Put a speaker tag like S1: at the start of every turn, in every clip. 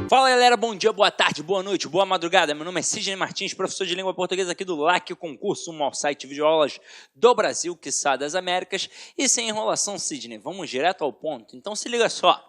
S1: Fala galera, bom dia, boa tarde, boa noite, boa madrugada. Meu nome é Sidney Martins, professor de língua portuguesa aqui do LAC Concurso, o maior site de videoaulas do Brasil, quiçá das Américas. E sem enrolação, Sidney, vamos direto ao ponto. Então se liga só.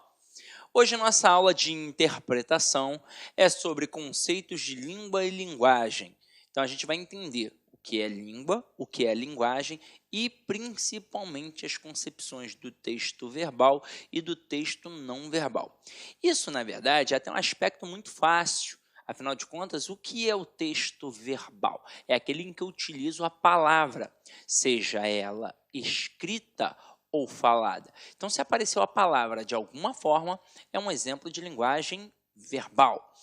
S1: Hoje nossa aula de interpretação é sobre conceitos de língua e linguagem. Então a gente vai entender o que é língua, o que é linguagem e principalmente as concepções do texto verbal e do texto não verbal. Isso, na verdade, é até um aspecto muito fácil. Afinal de contas, o que é o texto verbal? É aquele em que eu utilizo a palavra, seja ela escrita ou falada. Então, se apareceu a palavra de alguma forma, é um exemplo de linguagem verbal.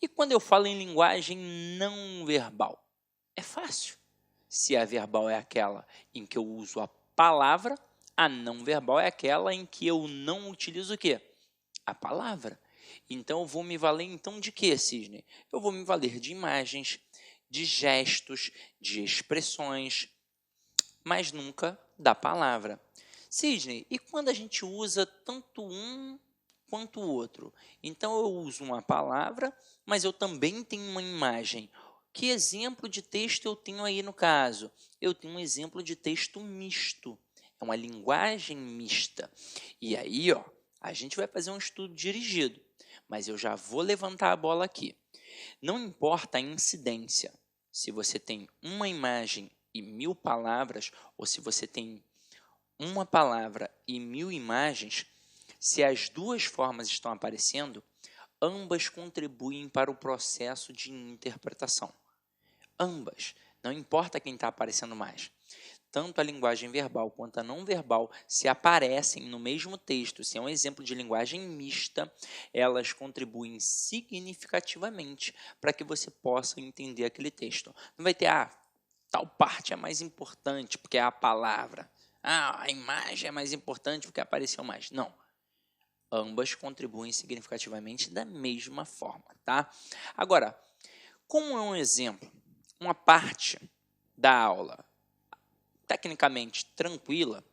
S1: E quando eu falo em linguagem não verbal? É fácil. Se a verbal é aquela em que eu uso a palavra, a não verbal é aquela em que eu não utilizo o quê? A palavra. Então, eu vou me valer então de quê, Sidney? Eu vou me valer de imagens, de gestos, de expressões, mas nunca da palavra. Sidney, e quando a gente usa tanto um quanto o outro? Então, eu uso uma palavra, mas eu também tenho uma imagem. Que exemplo de texto eu tenho aí no caso? Eu tenho um exemplo de texto misto. É uma linguagem mista. E aí, ó, a gente vai fazer um estudo dirigido, mas eu já vou levantar a bola aqui. Não importa a incidência, se você tem uma imagem e 1000 palavras, ou se você tem uma palavra e 1000 imagens, se as duas formas estão aparecendo, ambas contribuem para o processo de interpretação. Ambas, não importa quem está aparecendo mais. Tanto a linguagem verbal quanto a não verbal, se aparecem no mesmo texto, se é um exemplo de linguagem mista, elas contribuem significativamente para que você possa entender aquele texto. Não vai ter, tal parte é mais importante porque é a palavra. A imagem é mais importante porque apareceu mais. Não. Ambas contribuem significativamente da mesma forma, tá? Agora, como é um exemplo, uma parte da aula tecnicamente tranquila,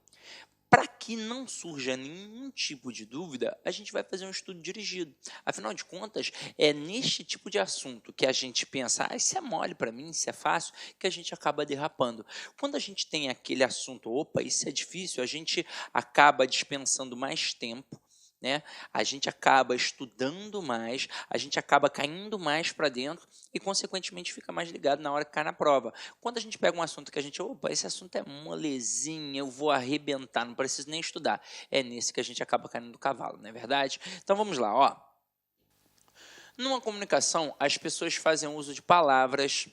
S1: para que não surja nenhum tipo de dúvida, a gente vai fazer um estudo dirigido. Afinal de contas, é neste tipo de assunto que a gente pensa, isso é mole para mim, isso é fácil, que a gente acaba derrapando. Quando a gente tem aquele assunto, opa, isso é difícil, a gente acaba dispensando mais tempo, né? A gente acaba estudando mais, a gente acaba caindo mais para dentro e, consequentemente, fica mais ligado na hora que cai na prova. Quando a gente pega um assunto que a gente, opa, esse assunto é molezinha, eu vou arrebentar, não preciso nem estudar. É nesse que a gente acaba caindo do cavalo, não é verdade? Então, vamos lá, ó. Numa comunicação, as pessoas fazem uso de palavras,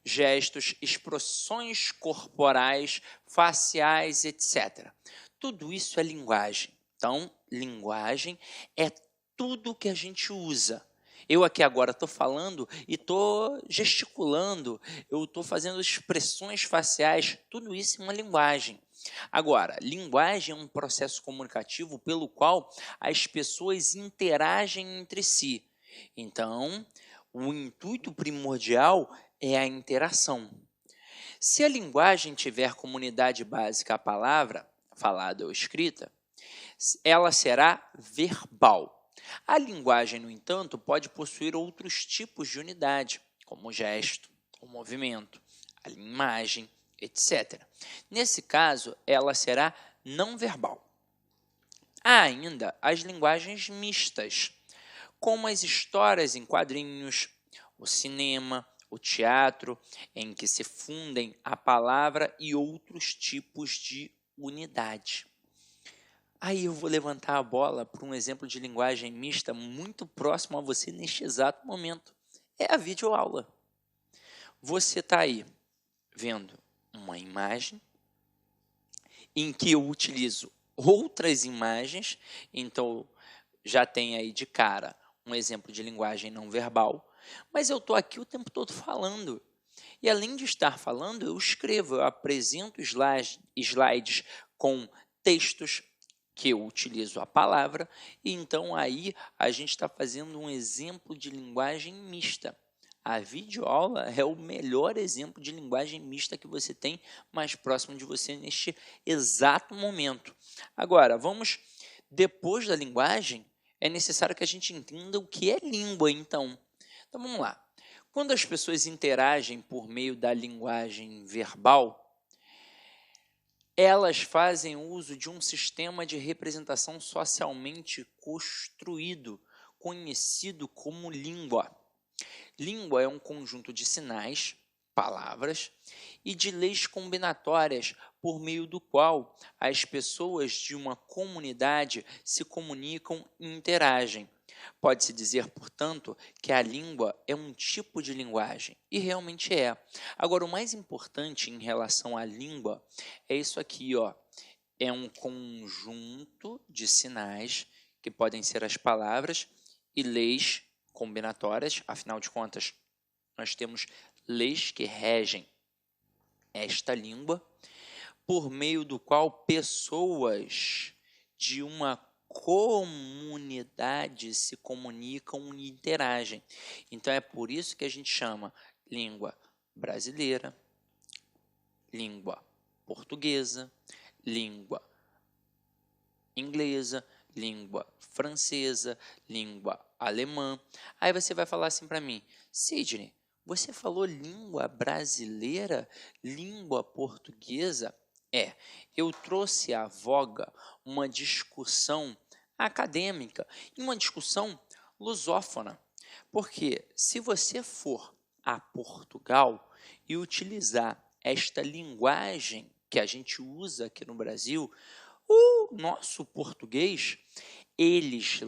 S1: gestos, expressões corporais, faciais, etc. Tudo isso é linguagem. Então, linguagem é tudo que a gente usa. Eu aqui agora estou falando e estou gesticulando, eu estou fazendo expressões faciais, tudo isso é uma linguagem. Agora, linguagem é um processo comunicativo pelo qual as pessoas interagem entre si. Então, o intuito primordial é a interação. Se a linguagem tiver como unidade básica a palavra, falada ou escrita, ela será verbal. A linguagem, no entanto, pode possuir outros tipos de unidade, como o gesto, o movimento, a imagem, etc. Nesse caso, ela será não verbal. Há ainda as linguagens mistas, como as histórias em quadrinhos, o cinema, o teatro, em que se fundem a palavra e outros tipos de unidade. Aí eu vou levantar a bola para um exemplo de linguagem mista muito próximo a você neste exato momento. É a videoaula. Você está aí vendo uma imagem em que eu utilizo outras imagens, então já tem aí de cara um exemplo de linguagem não verbal, mas eu estou aqui o tempo todo falando. E além de estar falando, eu escrevo, eu apresento slides com textos que eu utilizo a palavra, e então aí a gente está fazendo um exemplo de linguagem mista. A videoaula é o melhor exemplo de linguagem mista que você tem mais próximo de você neste exato momento. Agora, vamos, depois da linguagem, é necessário que a gente entenda o que é língua, então. Então, vamos lá. Quando as pessoas interagem por meio da linguagem verbal, elas fazem uso de um sistema de representação socialmente construído, conhecido como língua. Língua é um conjunto de sinais, palavras e de leis combinatórias por meio do qual as pessoas de uma comunidade se comunicam e interagem. Pode-se dizer, portanto, que a língua é um tipo de linguagem, e realmente é. Agora, o mais importante em relação à língua é isso aqui, ó. É um conjunto de sinais, que podem ser as palavras, e leis combinatórias, afinal de contas, nós temos leis que regem esta língua, por meio do qual pessoas de uma comunidade se comunicam e interagem. Então, é por isso que a gente chama língua brasileira, língua portuguesa, língua inglesa, língua francesa, língua alemã. Aí você vai falar assim para mim, Sidney, você falou língua brasileira, língua portuguesa? Eu trouxe à voga uma discussão acadêmica e uma discussão lusófona. Porque se você for a Portugal e utilizar esta linguagem que a gente usa aqui no Brasil, o nosso português, eles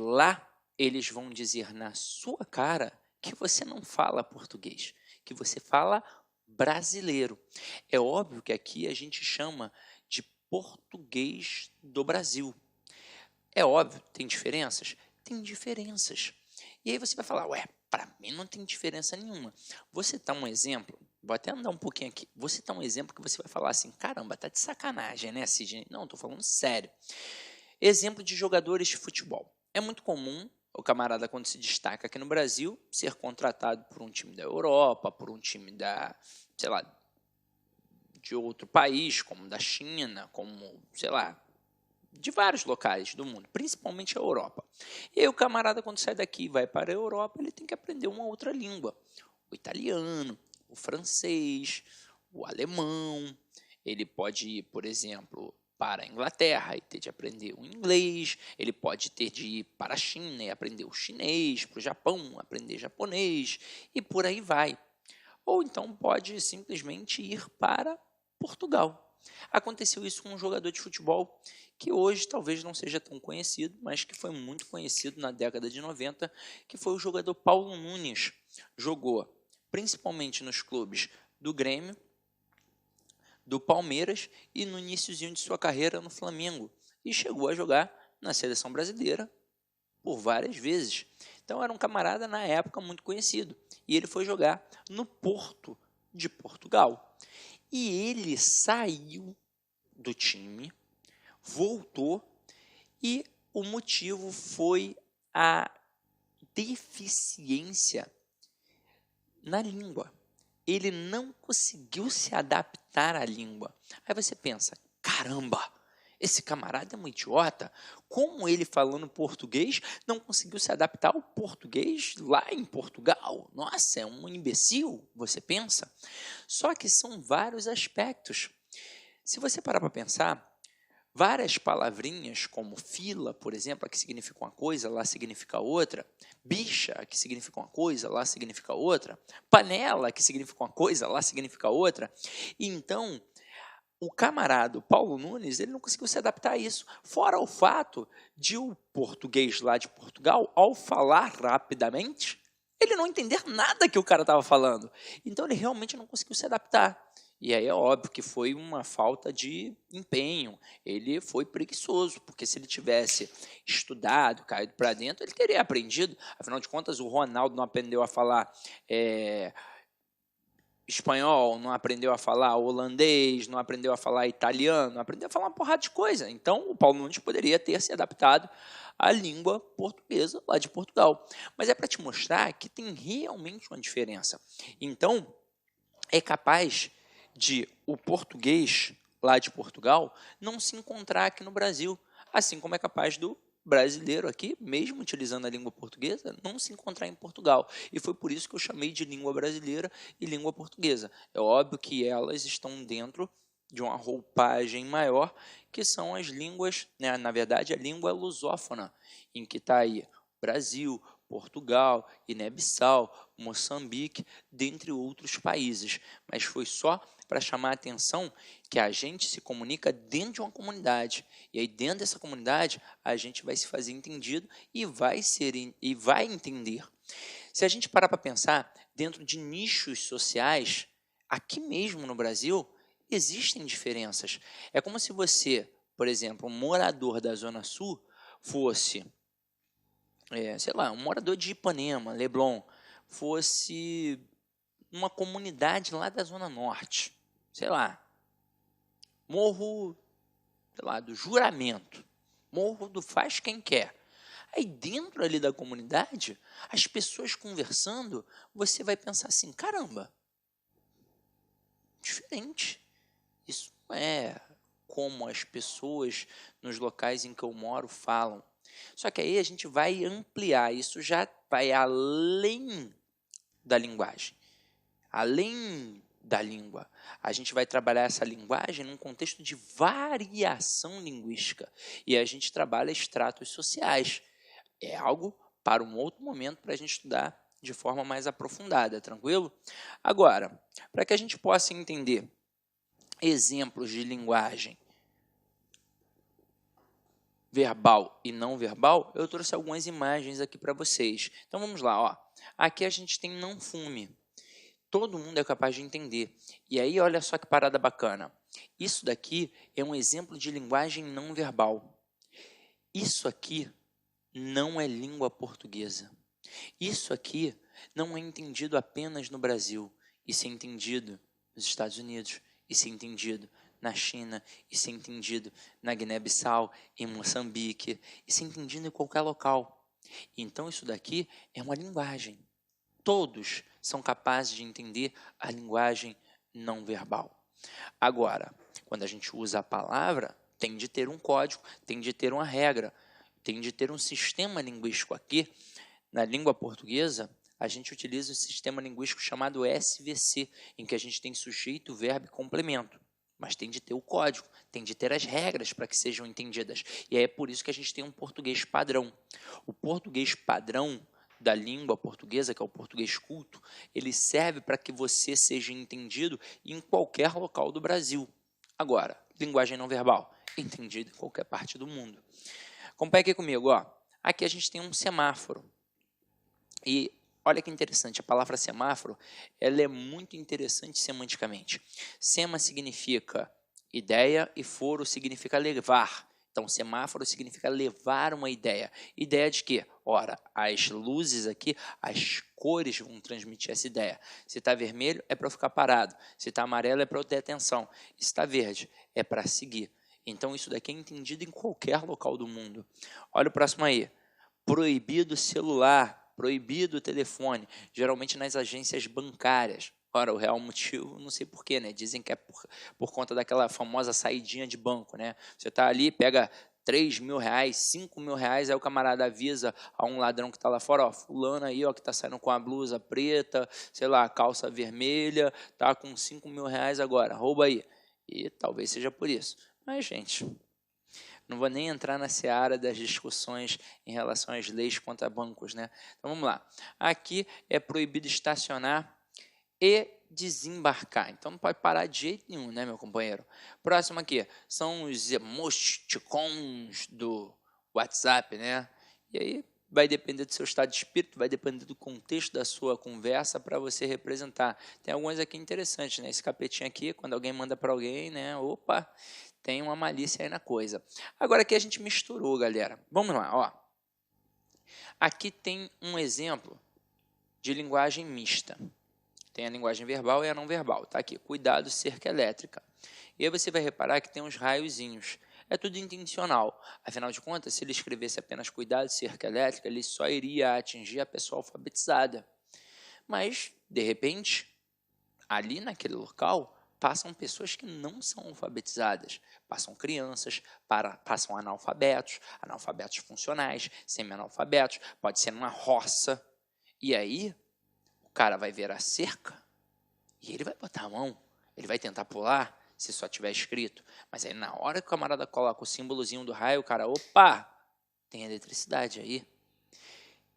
S1: vão dizer na sua cara que você não fala português, que você fala brasileiro. É óbvio que aqui a gente chama de português do Brasil. É óbvio, tem diferenças? Tem diferenças. E aí você vai falar, ué, para mim não tem diferença nenhuma. Vou citar um exemplo, vou até andar um pouquinho aqui. Vou citar um exemplo que você vai falar assim, caramba, tá de sacanagem, né, Sidney? Não, estou falando sério. Exemplo de jogadores de futebol. É muito comum o camarada, quando se destaca aqui no Brasil, ser contratado por um time da Europa, por um time da, sei lá, de outro país, como da China, como, sei lá, de vários locais do mundo, principalmente a Europa. E aí o camarada, quando sai daqui e vai para a Europa, ele tem que aprender uma outra língua. O italiano, o francês, o alemão. Ele pode ir, por exemplo, para a Inglaterra e ter de aprender o inglês. Ele pode ter de ir para a China e aprender o chinês, para o Japão, aprender japonês, e por aí vai. Ou então pode simplesmente ir para Portugal. Aconteceu isso com um jogador de futebol que hoje talvez não seja tão conhecido, mas que foi muito conhecido na década de 90, que foi o jogador Paulo Nunes. Jogou principalmente nos clubes do Grêmio, do Palmeiras e no iniciozinho de sua carreira no Flamengo. E chegou a jogar na seleção brasileira por várias vezes. Então era um camarada na época muito conhecido. E ele foi jogar no Porto de Portugal. E ele saiu do time, voltou, e o motivo foi a deficiência na língua. Ele não conseguiu se adaptar à língua. Aí você pensa, caramba, esse camarada é um idiota. Como ele, falando português, não conseguiu se adaptar ao português lá em Portugal? Nossa, é um imbecil, você pensa? Só que são vários aspectos. Se você parar para pensar, várias palavrinhas, como fila, por exemplo, que significa uma coisa, lá significa outra. Bicha, que significa uma coisa, lá significa outra. Panela, que significa uma coisa, lá significa outra. E então, o camarada Paulo Nunes, ele não conseguiu se adaptar a isso. Fora o fato de o português lá de Portugal, ao falar rapidamente, ele não entender nada que o cara estava falando. Então, ele realmente não conseguiu se adaptar. E aí é óbvio que foi uma falta de empenho. Ele foi preguiçoso, porque se ele tivesse estudado, caído para dentro, ele teria aprendido. Afinal de contas, o Ronaldo não aprendeu a falar espanhol, não aprendeu a falar holandês, não aprendeu a falar italiano, não aprendeu a falar uma porrada de coisa. Então, o Paulo Nunes poderia ter se adaptado à língua portuguesa lá de Portugal. Mas é para te mostrar que tem realmente uma diferença. Então, é capaz de o português lá de Portugal não se encontrar aqui no Brasil, assim como é capaz do brasileiro aqui, mesmo utilizando a língua portuguesa, não se encontrar em Portugal. E foi por isso que eu chamei de língua brasileira e língua portuguesa. É óbvio que elas estão dentro de uma roupagem maior, que são as línguas, né, na verdade, a língua lusófona, em que está aí Brasil, Portugal, Guiné-Bissau, Moçambique, dentre outros países. Mas foi só para chamar a atenção que a gente se comunica dentro de uma comunidade. E aí, dentro dessa comunidade, a gente vai se fazer entendido e vai entender. Se a gente parar para pensar, dentro de nichos sociais, aqui mesmo no Brasil, existem diferenças. É como se você, por exemplo, um morador da Zona Sul, fosse, sei lá, um morador de Ipanema, Leblon, fosse uma comunidade lá da Zona Norte, sei lá, Morro, sei lá, do Juramento, Morro do Faz Quem Quer. Aí dentro ali da comunidade, as pessoas conversando, você vai pensar assim, caramba, diferente. Isso não é como as pessoas nos locais em que eu moro falam. Só que aí a gente vai ampliar, isso já vai além da linguagem, além da língua. A gente vai trabalhar essa linguagem num contexto de variação linguística. E a gente trabalha estratos sociais. É algo para um outro momento para a gente estudar de forma mais aprofundada, tranquilo? Agora, para que a gente possa entender exemplos de linguagem verbal e não verbal, eu trouxe algumas imagens aqui para vocês. Então vamos lá, ó. Aqui a gente tem não fume. Todo mundo é capaz de entender. E aí, olha só que parada bacana. Isso daqui é um exemplo de linguagem não verbal. Isso aqui não é língua portuguesa. Isso aqui não é entendido apenas no Brasil. Isso é entendido nos Estados Unidos. Isso é entendido na China. Isso é entendido na Guiné-Bissau, em Moçambique. Isso é entendido em qualquer local. Então, isso daqui é uma linguagem. Todos são capazes de entender a linguagem não verbal. Agora, quando a gente usa a palavra, tem de ter um código, tem de ter uma regra, tem de ter um sistema linguístico. Aqui, na língua portuguesa, a gente utiliza um sistema linguístico chamado SVC, em que a gente tem sujeito, verbo e complemento. Mas tem de ter o código, tem de ter as regras para que sejam entendidas. E é por isso que a gente tem um português padrão. O português padrão da língua portuguesa, que é o português culto, ele serve para que você seja entendido em qualquer local do Brasil. Agora, linguagem não verbal, entendido em qualquer parte do mundo. Acompanhe aqui comigo, ó. Aqui a gente tem um semáforo. E olha que interessante, a palavra semáforo, ela é muito interessante semanticamente. Sema significa ideia e foro significa levar. Então, semáforo significa levar uma ideia. Ideia de quê? Ora, as luzes aqui, as cores vão transmitir essa ideia. Se está vermelho, é para eu ficar parado. Se está amarelo, é para eu ter atenção. Se está verde, é para seguir. Então, isso daqui é entendido em qualquer local do mundo. Olha o próximo aí. Proibido celular, proibido telefone, geralmente nas agências bancárias. Ora, o real motivo, não sei porquê, né? Dizem que é por conta daquela famosa saidinha de banco, né? Você está ali, pega 3 mil reais, 5 mil reais, aí o camarada avisa a um ladrão que está lá fora, ó, fulano aí, ó, que está saindo com a blusa preta, sei lá, calça vermelha, tá com 5 mil reais agora, rouba aí. E talvez seja por isso. Mas, gente, não vou nem entrar na seara das discussões em relação às leis contra bancos, né? Então vamos lá. Aqui é proibido estacionar e desembarcar. Então não pode parar de jeito nenhum, né, meu companheiro? Próximo aqui são os emoticons do WhatsApp, né? E aí vai depender do seu estado de espírito, vai depender do contexto da sua conversa para você representar. Tem alguns aqui interessantes, né? Esse capetinho aqui, quando alguém manda para alguém, né? Opa, tem uma malícia aí na coisa. Agora aqui a gente misturou, galera. Vamos lá, ó. Aqui tem um exemplo de linguagem mista. Tem a linguagem verbal e a não verbal. Tá aqui, cuidado, cerca elétrica. E aí você vai reparar que tem uns raiozinhos. É tudo intencional. Afinal de contas, se ele escrevesse apenas cuidado, cerca elétrica, ele só iria atingir a pessoa alfabetizada. Mas, de repente, ali naquele local, passam pessoas que não são alfabetizadas, passam crianças, passam analfabetos, analfabetos funcionais, semi-analfabetos, pode ser numa roça. E aí, o cara vai ver a cerca e ele vai botar a mão, ele vai tentar pular, se só tiver escrito. Mas aí, na hora que o camarada coloca o símbolozinho do raio, o cara, opa, tem eletricidade aí.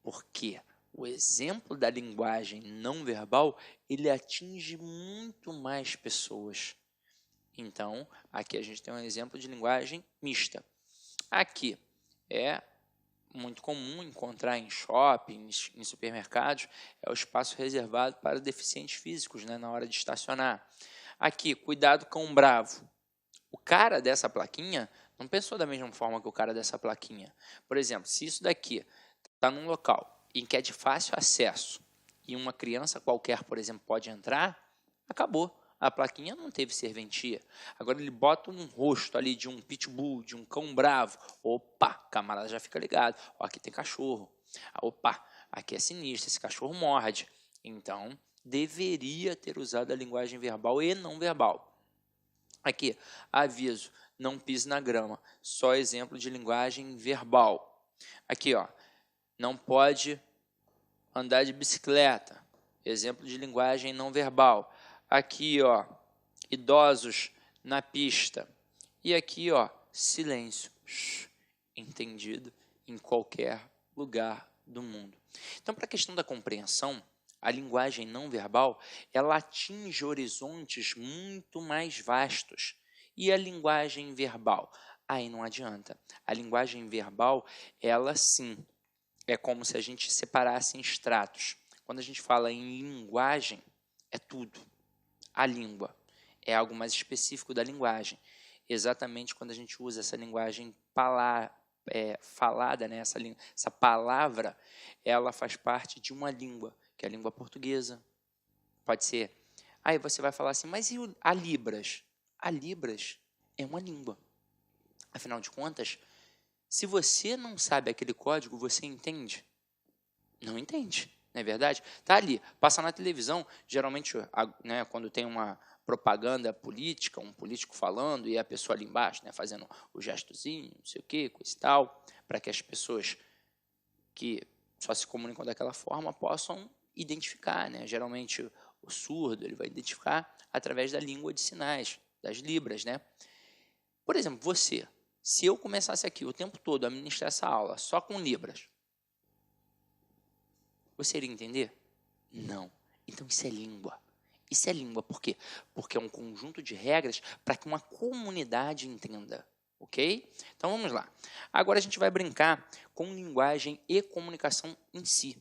S1: Porque o exemplo da linguagem não verbal, ele atinge muito mais pessoas. Então, aqui a gente tem um exemplo de linguagem mista. Aqui é muito comum encontrar em shoppings, em supermercados, é o espaço reservado para deficientes físicos, né, na hora de estacionar. Aqui, cuidado cão bravo. O cara dessa plaquinha não pensou da mesma forma que o cara dessa plaquinha. Por exemplo, se isso daqui está num local em que é de fácil acesso e uma criança qualquer, por exemplo, pode entrar, acabou. A plaquinha não teve serventia. Agora ele bota um rosto ali de um pitbull, de um cão bravo. Opa, camarada já fica ligado. Ó, aqui tem cachorro. Opa, aqui é sinistro, esse cachorro morde. Então, deveria ter usado a linguagem verbal e não verbal. Aqui, aviso, não pise na grama. Só exemplo de linguagem verbal. Aqui, ó, não pode andar de bicicleta. Exemplo de linguagem não verbal. Aqui, ó, idosos na pista. E aqui, ó, silêncio. Entendido em qualquer lugar do mundo. Então, para a questão da compreensão, a linguagem não verbal, ela atinge horizontes muito mais vastos. E a linguagem verbal? Aí não adianta. A linguagem verbal, ela sim, é como se a gente separasse em estratos. Quando a gente fala em linguagem, é tudo. A língua é algo mais específico da linguagem. Exatamente quando a gente usa essa linguagem falada, né? Essa palavra, ela faz parte de uma língua, que é a língua portuguesa. Pode ser. Aí você vai falar assim, mas e a Libras? A Libras é uma língua. Afinal de contas, se você não sabe aquele código, você entende? Não entende, não é verdade? Está ali, passa na televisão, geralmente, né, quando tem uma propaganda política, um político falando e a pessoa ali embaixo, né, fazendo o gestozinho, não sei o quê, coisa e tal, para que as pessoas que só se comunicam daquela forma possam identificar, né? Geralmente o surdo ele vai identificar através da língua de sinais, das libras, né? Por exemplo, você, se eu começasse aqui o tempo todo a ministrar essa aula só com libras, você iria entender? Não. Então isso é língua. Isso é língua. Por quê? Porque é um conjunto de regras para que uma comunidade entenda. Ok? Então vamos lá. Agora a gente vai brincar com linguagem e comunicação em si.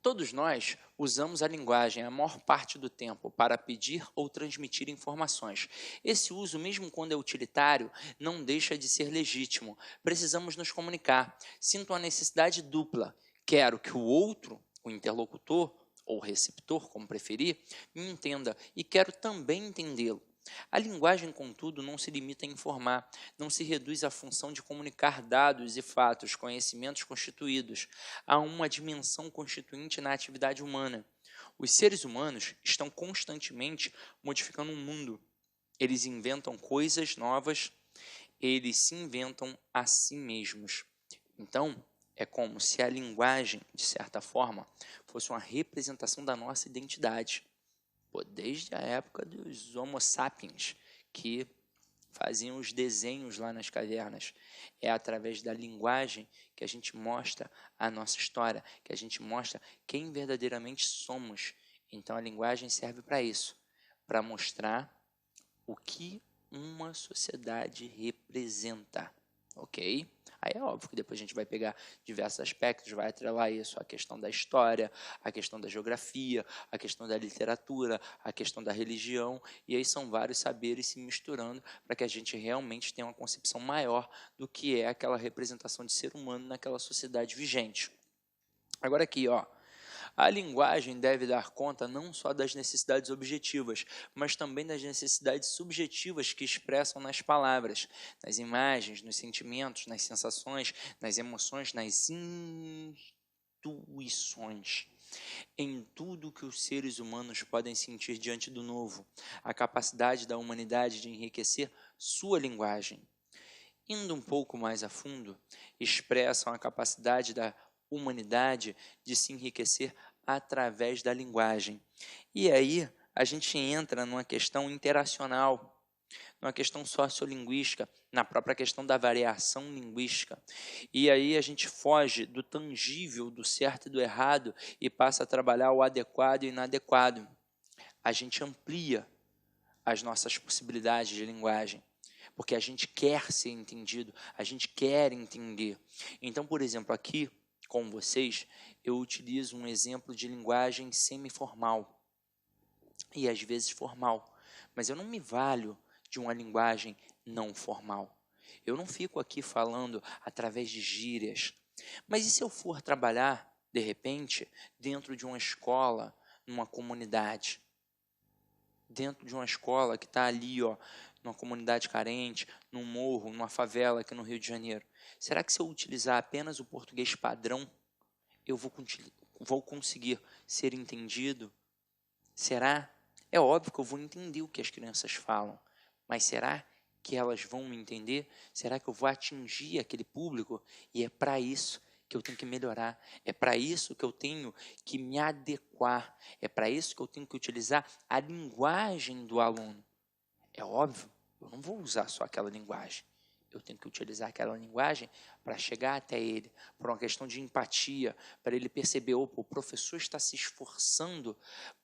S1: Todos nós usamos a linguagem a maior parte do tempo para pedir ou transmitir informações. Esse uso, mesmo quando é utilitário, não deixa de ser legítimo. Precisamos nos comunicar. Sinto a necessidade dupla. Quero que o outro, o interlocutor ou receptor, como preferir, me entenda e quero também entendê-lo. A linguagem, contudo, não se limita a informar, não se reduz à função de comunicar dados e fatos, conhecimentos constituídos. Há uma dimensão constituinte na atividade humana. Os seres humanos estão constantemente modificando o mundo. Eles inventam coisas novas, eles se inventam a si mesmos. Então, é como se a linguagem, de certa forma, fosse uma representação da nossa identidade. Desde a época dos Homo sapiens, que faziam os desenhos lá nas cavernas. É através da linguagem que a gente mostra a nossa história, que a gente mostra quem verdadeiramente somos. Então a linguagem serve para isso, para mostrar o que uma sociedade representa, ok? Aí é óbvio que depois a gente vai pegar diversos aspectos, vai atrelar isso à questão da história, à questão da geografia, à questão da literatura, à questão da religião, e aí são vários saberes se misturando para que a gente realmente tenha uma concepção maior do que é aquela representação de ser humano naquela sociedade vigente. Agora aqui, ó. A linguagem deve dar conta não só das necessidades objetivas, mas também das necessidades subjetivas que expressam nas palavras, nas imagens, nos sentimentos, nas sensações, nas emoções, nas intuições. em tudo que os seres humanos podem sentir diante do novo, a capacidade da humanidade de enriquecer sua linguagem. Indo um pouco mais a fundo, expressam a capacidade da humanidade de se enriquecer através da linguagem. E aí a gente entra numa questão interacional, numa questão sociolinguística, na própria questão da variação linguística. E aí a gente foge do tangível, do certo e do errado, e passa a trabalhar o adequado e o inadequado. A gente amplia as nossas possibilidades de linguagem, porque a gente quer ser entendido, a gente quer entender. Então, por exemplo, aqui com vocês, eu utilizo um exemplo de linguagem semiformal e às vezes formal, mas eu não me valho de uma linguagem não formal. Eu não fico aqui falando através de gírias. Mas e se eu for trabalhar, de repente, dentro de uma escola, numa comunidade? Dentro de uma escola que está ali, numa comunidade carente, num morro, numa favela aqui no Rio de Janeiro. Será que se eu utilizar apenas o português padrão, eu vou conseguir ser entendido? Será? É óbvio que eu vou entender o que as crianças falam, mas será que elas vão me entender? Será que eu vou atingir aquele público? E é para isso que eu tenho que melhorar, é para isso que eu tenho que me adequar, é para isso que eu tenho que utilizar a linguagem do aluno. É óbvio, eu não vou usar só aquela linguagem. Eu tenho que utilizar aquela linguagem para chegar até ele, por uma questão de empatia, para ele perceber, opa, o professor está se esforçando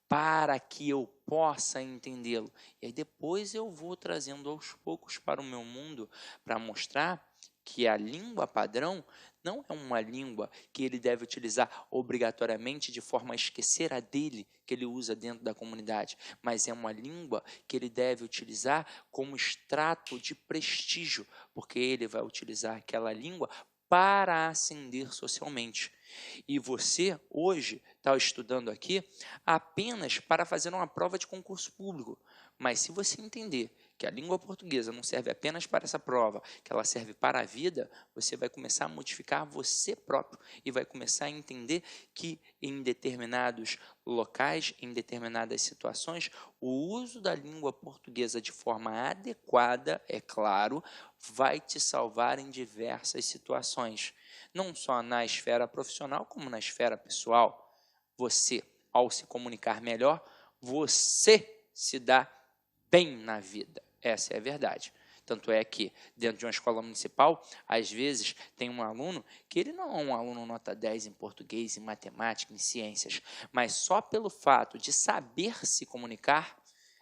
S1: para que eu possa entendê-lo. E aí depois eu vou trazendo aos poucos para o meu mundo, para mostrar que a língua padrão não é uma língua que ele deve utilizar obrigatoriamente de forma a esquecer a dele, que ele usa dentro da comunidade, mas é uma língua que ele deve utilizar como extrato de prestígio, porque ele vai utilizar aquela língua para ascender socialmente. E você, hoje, está estudando aqui apenas para fazer uma prova de concurso público. Mas se você entender que a língua portuguesa não serve apenas para essa prova, que ela serve para a vida, você vai começar a modificar você próprio e vai começar a entender que em determinados locais, em determinadas situações, o uso da língua portuguesa de forma adequada, é claro, vai te salvar em diversas situações, não só na esfera profissional, como na esfera pessoal. Você, ao se comunicar melhor, você se dá bem na vida. Essa é a verdade. Tanto é que, dentro de uma escola municipal, às vezes tem um aluno que ele não é um aluno nota 10 em português, em matemática, em ciências, mas só pelo fato de saber se comunicar,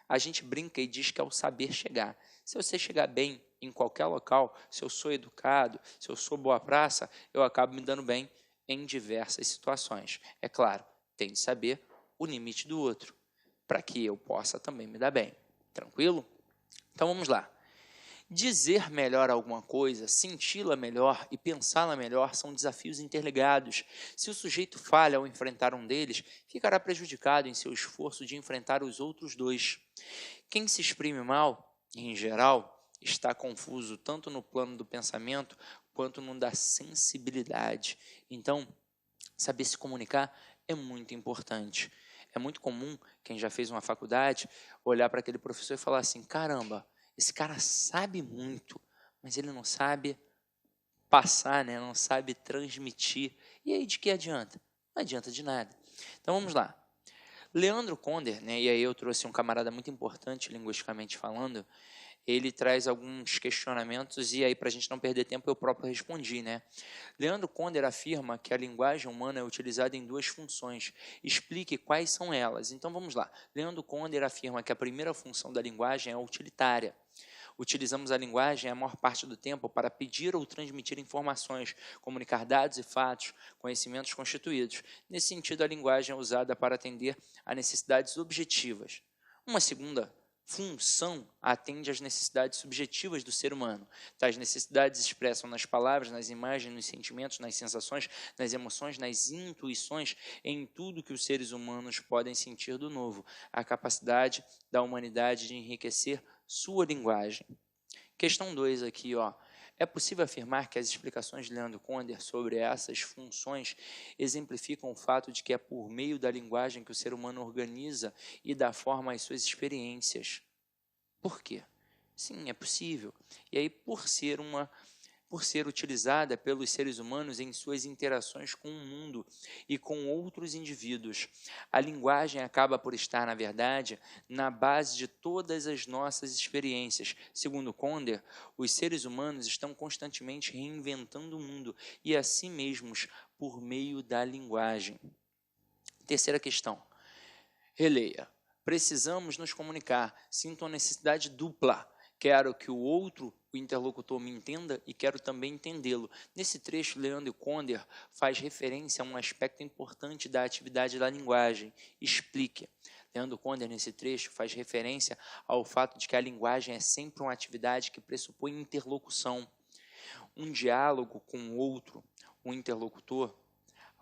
S1: a gente brinca e diz que é o saber chegar. Se você chegar bem em qualquer local, se eu sou educado, se eu sou boa praça, eu acabo me dando bem em diversas situações. É claro, tem de saber o limite do outro, para que eu possa também me dar bem. Tranquilo? Então vamos lá. Dizer melhor alguma coisa, senti-la melhor e pensá-la melhor são desafios interligados. Se o sujeito falha ao enfrentar um deles, ficará prejudicado em seu esforço de enfrentar os outros dois. Quem se exprime mal, em geral, está confuso tanto no plano do pensamento quanto no da sensibilidade. Então, saber se comunicar é muito importante. É muito comum, quem já fez uma faculdade, olhar para aquele professor e falar assim, caramba, esse cara sabe muito, mas ele não sabe passar, né? Não sabe transmitir. E aí de que adianta? Não adianta de nada. Então vamos lá. Leandro Conder, né, e aí eu trouxe um camarada muito importante linguisticamente falando, ele traz alguns questionamentos e aí para a gente não perder tempo eu próprio respondi, né? Leandro Conder afirma que a linguagem humana é utilizada em duas funções. Explique quais são elas. Então vamos lá. Leandro Conder afirma que a primeira função da linguagem é utilitária. Utilizamos a linguagem a maior parte do tempo para pedir ou transmitir informações, comunicar dados e fatos, conhecimentos constituídos. Nesse sentido, a linguagem é usada para atender a necessidades objetivas. Uma segunda função atende às necessidades subjetivas do ser humano. Tais necessidades se expressam nas palavras, nas imagens, nos sentimentos, nas sensações, nas emoções, nas intuições, em tudo que os seres humanos podem sentir do novo. A capacidade da humanidade de enriquecer sua linguagem. Questão 2 aqui, É possível afirmar que as explicações de Leandro Conder sobre essas funções exemplificam o fato de que é por meio da linguagem que o ser humano organiza e dá forma às suas experiências. Por quê? Sim, é possível. E aí, por ser utilizada pelos seres humanos em suas interações com o mundo e com outros indivíduos, a linguagem acaba por estar, na verdade, na base de todas as nossas experiências. Segundo Conder, os seres humanos estão constantemente reinventando o mundo e a si mesmos por meio da linguagem. Terceira questão. Releia. Precisamos nos comunicar. Sinto uma necessidade dupla. Quero que o outro, o interlocutor, me entenda e quero também entendê-lo. Nesse trecho, Leandro Conder faz referência a um aspecto importante da atividade da linguagem. Explique. Leandro Conder, nesse trecho, faz referência ao fato de que a linguagem é sempre uma atividade que pressupõe interlocução. Um diálogo com o outro, o interlocutor,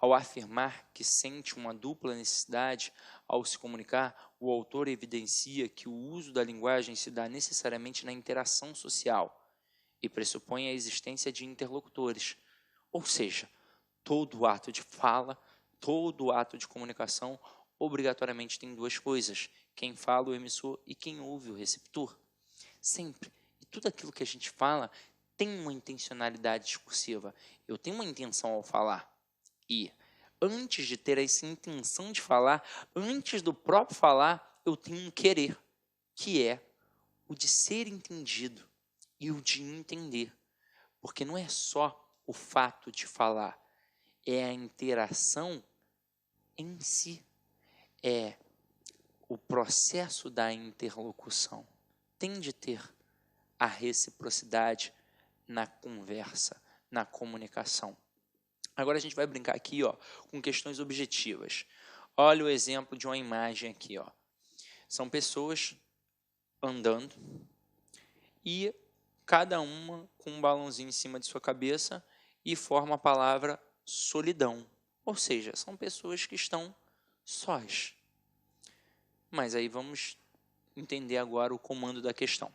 S1: ao afirmar que sente uma dupla necessidade ao se comunicar, o autor evidencia que o uso da linguagem se dá necessariamente na interação social e pressupõe a existência de interlocutores. Ou seja, todo ato de fala, todo ato de comunicação, obrigatoriamente tem duas coisas: quem fala, o emissor, e quem ouve, o receptor. Sempre. E tudo aquilo que a gente fala tem uma intencionalidade discursiva. Eu tenho uma intenção ao falar. E antes de ter essa intenção de falar, antes do próprio falar, eu tenho um querer, que é o de ser entendido e o de entender. Porque não é só o fato de falar, é a interação em si, é o processo da interlocução. Tem de ter a reciprocidade na conversa, na comunicação. Agora a gente vai brincar aqui, com questões objetivas. Olha o exemplo de uma imagem aqui, São pessoas andando e cada uma com um balãozinho em cima de sua cabeça e forma a palavra solidão. Ou seja, são pessoas que estão sós. Mas aí vamos entender agora o comando da questão.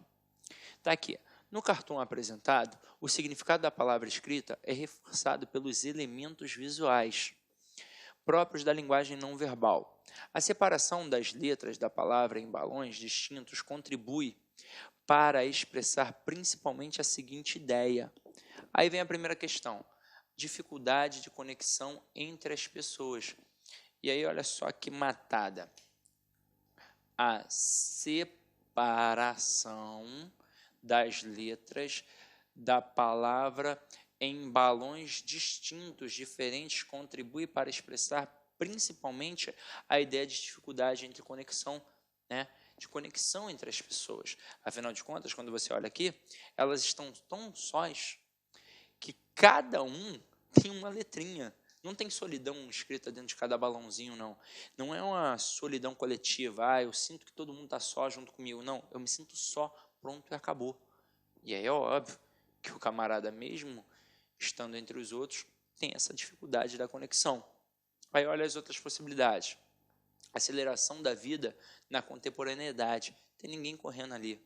S1: Está aqui. No cartoon apresentado, o significado da palavra escrita é reforçado pelos elementos visuais próprios da linguagem não verbal. A separação das letras da palavra em balões distintos contribui para expressar principalmente a seguinte ideia. Aí vem a primeira questão: dificuldade de conexão entre as pessoas. E aí olha só que matada. A separação das letras da palavra em balões distintos, diferentes, contribui para expressar principalmente a ideia de dificuldade entre conexão, de conexão entre as pessoas. Afinal de contas, quando você olha aqui, elas estão tão sós que cada um tem uma letrinha. Não tem solidão escrita dentro de cada balãozinho, não. Não é uma solidão coletiva. Eu sinto que todo mundo está só junto comigo. Não, eu me sinto só, pronto e acabou. E aí é óbvio que o camarada, mesmo estando entre os outros, tem essa dificuldade da conexão. Aí olha as outras possibilidades. Aceleração da vida na contemporaneidade. Tem ninguém correndo ali.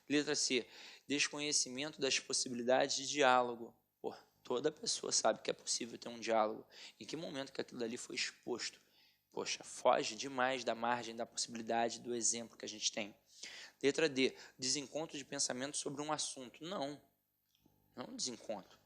S1: Letra C. Desconhecimento das possibilidades de diálogo. Toda pessoa sabe que é possível ter um diálogo. Em que momento que aquilo ali foi exposto? Foge demais da margem da possibilidade do exemplo que a gente tem. Letra D. Desencontro de pensamento sobre um assunto. Não desencontro.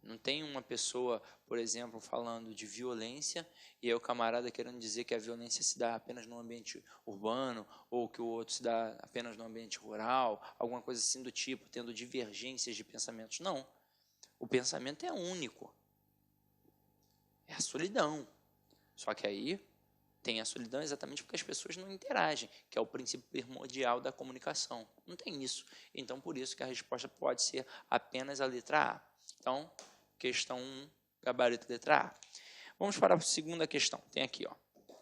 S1: Não tem uma pessoa, por exemplo, falando de violência e aí o camarada querendo dizer que a violência se dá apenas no ambiente urbano ou que o outro se dá apenas no ambiente rural, alguma coisa assim do tipo, tendo divergências de pensamentos. Não. O pensamento é único. É a solidão. Só que aí tem a solidão exatamente porque as pessoas não interagem, que é o princípio primordial da comunicação. Não tem isso. Então, por isso que a resposta pode ser apenas a letra A. Então, questão 1, gabarito letra A. Vamos para a segunda questão. Tem aqui,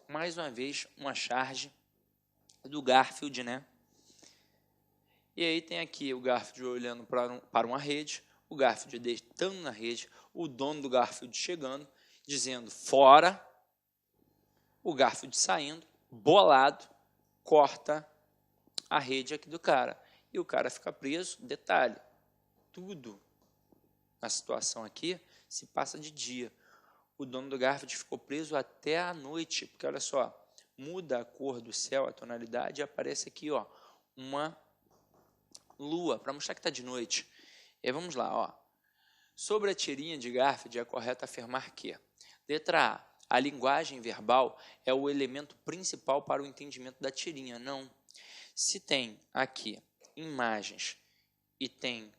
S1: mais uma vez, uma charge do Garfield, E aí tem aqui o Garfield olhando para uma rede, o Garfield deitando na rede, o dono do Garfield chegando, dizendo fora, o Garfield saindo, bolado, corta a rede aqui do cara. E o cara fica preso. Detalhe, tudo na situação aqui se passa de dia. O dono do Garfield ficou preso até a noite, porque olha só, muda a cor do céu, a tonalidade, e aparece aqui, ó, uma lua, para mostrar que está de noite. E aí vamos lá, ó. Sobre a tirinha de Garfield, é correto afirmar que, letra A linguagem verbal é o elemento principal para o entendimento da tirinha. Não. Se tem aqui imagens e tem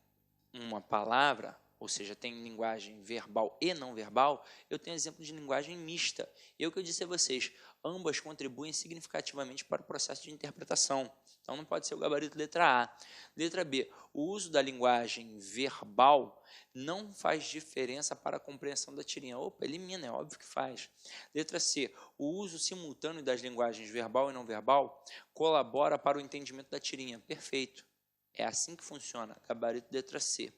S1: uma palavra, ou seja, tem linguagem verbal e não verbal, eu tenho exemplo de linguagem mista. E o que eu disse a vocês, ambas contribuem significativamente para o processo de interpretação. Então, não pode ser o gabarito letra A. Letra B, o uso da linguagem verbal não faz diferença para a compreensão da tirinha. Opa, elimina, é óbvio que faz. Letra C, o uso simultâneo das linguagens verbal e não verbal colabora para o entendimento da tirinha. Perfeito. É assim que funciona, gabarito letra C.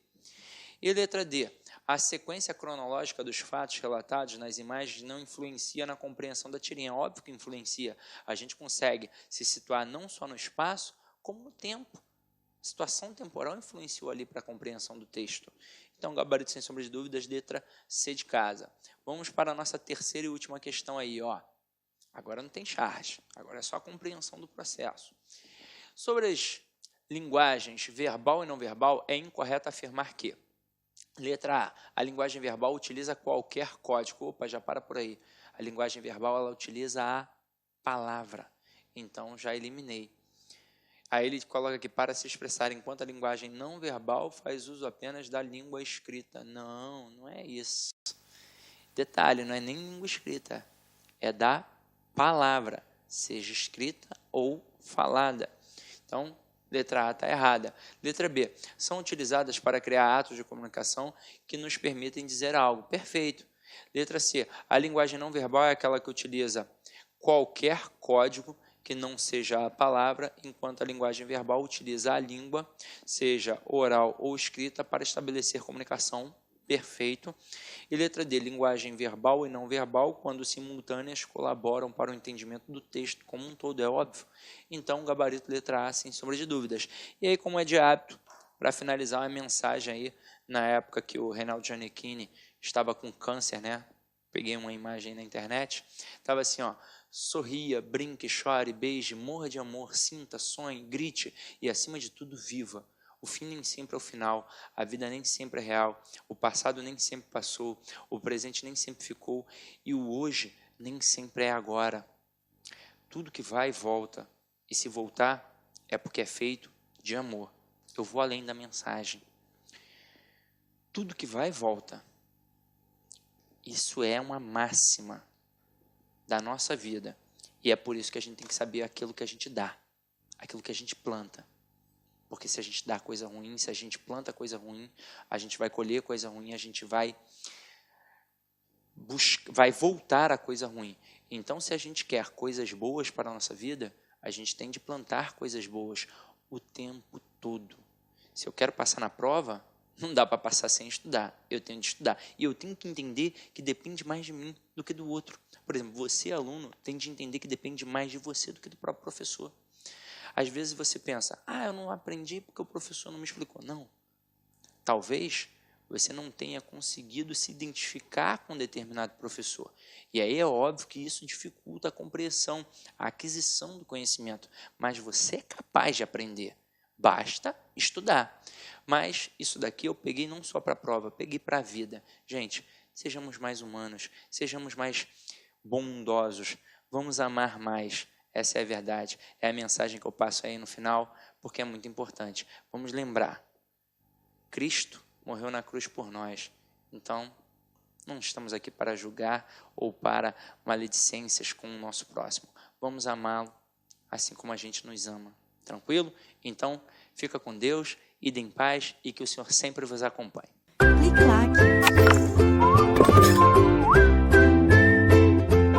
S1: E letra D, a sequência cronológica dos fatos relatados nas imagens não influencia na compreensão da tirinha. Óbvio que influencia. A gente consegue se situar não só no espaço, como no tempo. A situação temporal influenciou ali para a compreensão do texto. Então, gabarito sem sombra de dúvidas, letra C de casa. Vamos para a nossa terceira e última questão aí, ó. Agora não tem charge, agora é só a compreensão do processo. Sobre as linguagens verbal e não verbal, é incorreto afirmar que, letra A linguagem verbal utiliza qualquer código. Opa, já para por aí. A linguagem verbal, ela utiliza a palavra. Então, já eliminei. Aí ele coloca aqui, para se expressar, enquanto a linguagem não verbal faz uso apenas da língua escrita. Não, não é isso. Detalhe, não é nem língua escrita. É da palavra, seja escrita ou falada. Então, letra A está errada. Letra B, são utilizadas para criar atos de comunicação que nos permitem dizer algo. Perfeito. Letra C, a linguagem não verbal é aquela que utiliza qualquer código que não seja a palavra, enquanto a linguagem verbal utiliza a língua, seja oral ou escrita, para estabelecer comunicação. Perfeito. E letra D, linguagem verbal e não verbal, quando simultâneas, colaboram para o entendimento do texto como um todo, é óbvio. Então, gabarito letra A, sem sombra de dúvidas. E aí, como é de hábito, para finalizar uma mensagem aí, na época que o Reinaldo Gianecchini estava com câncer, né? Peguei uma imagem na internet, estava assim, ó, sorria, brinque, chore, beije, morra de amor, sinta, sonhe, grite e, acima de tudo, viva. O fim nem sempre é o final, a vida nem sempre é real, o passado nem sempre passou, o presente nem sempre ficou e o hoje nem sempre é agora. Tudo que vai, volta. E se voltar, é porque é feito de amor. Eu vou além da mensagem. Tudo que vai, volta. Isso é uma máxima da nossa vida. E é por isso que a gente tem que saber aquilo que a gente dá, aquilo que a gente planta. Porque se a gente dá coisa ruim, se a gente planta coisa ruim, a gente vai colher coisa ruim, a gente vai voltar a coisa ruim. Então, se a gente quer coisas boas para a nossa vida, a gente tem de plantar coisas boas o tempo todo. Se eu quero passar na prova, não dá para passar sem estudar. Eu tenho de estudar. E eu tenho que entender que depende mais de mim do que do outro. Por exemplo, você, aluno, tem de entender que depende mais de você do que do próprio professor. Às vezes você pensa, eu não aprendi porque o professor não me explicou. Não. Talvez você não tenha conseguido se identificar com determinado professor. E aí é óbvio que isso dificulta a compreensão, a aquisição do conhecimento. Mas você é capaz de aprender. Basta estudar. Mas isso daqui eu peguei não só para a prova, peguei para a vida. Gente, sejamos mais humanos, sejamos mais bondosos, vamos amar mais. Essa é a verdade, é a mensagem que eu passo aí no final, porque é muito importante. Vamos lembrar, Cristo morreu na cruz por nós, então não estamos aqui para julgar ou para maledicências com o nosso próximo. Vamos amá-lo assim como a gente nos ama, tranquilo? Então, fica com Deus, ide em paz e que o Senhor sempre vos acompanhe.
S2: Clique like.